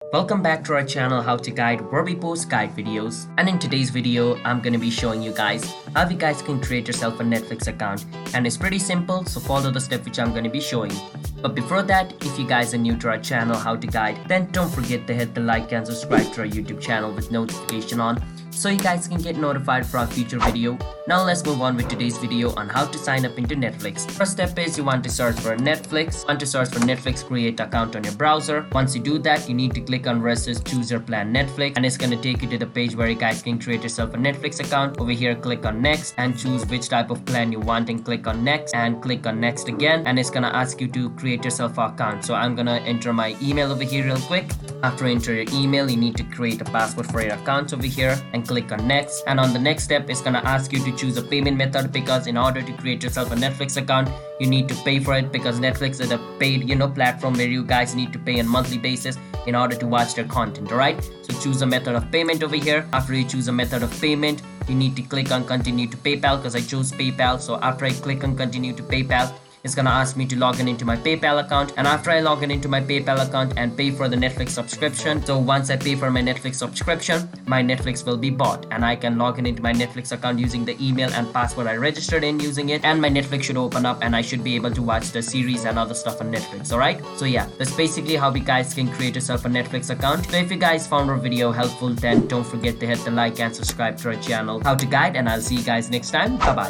Welcome back to our channel How to Guide, where we post guide videos. And in today's video, I'm gonna be showing you guys how you guys can create yourself a Netflix account. And it's pretty simple, so follow the step which I'm gonna be showing. But before that, if you guys are new to our channel How to Guide, then don't forget to hit the like and subscribe to our YouTube channel with notification on, so you guys can get notified for our future video. Now let's move on with today's video on how to sign up into Netflix. First step is you want to search for Netflix. Create account on your browser. Once you do that, you need to click on where it says choose your plan Netflix, and it's going to take you to the page where you guys can create yourself a Netflix account. Over here, click on next and choose which type of plan you want, and click on next and click on next again, and it's going to ask you to create yourself an account. So I'm going to enter my email over here real quick. After you enter your email, you need to create a password for your account over here and click on next. And on the next step, it's gonna ask you to choose a payment method, because in order to create yourself a Netflix account, you need to pay for it, because Netflix is a paid platform where you guys need to pay on monthly basis in order to watch their content. Alright, so choose a method of payment over here. After you choose a method of payment, you need to click on continue to PayPal, because I chose PayPal. So after I click on continue to PayPal, it's gonna ask me to log in into my PayPal account, and after I log in into my PayPal account and pay for the Netflix subscription, so once I pay for my Netflix subscription, my Netflix will be bought, and I can log in into my Netflix account using the email and password I registered in using it, and my Netflix should open up and I should be able to watch the series and other stuff on Netflix. Alright, so yeah, that's basically how you guys can create yourself a Netflix account. So if you guys found our video helpful, then don't forget to hit the like and subscribe to our channel How to Guide, and I'll see you guys next time. Bye bye.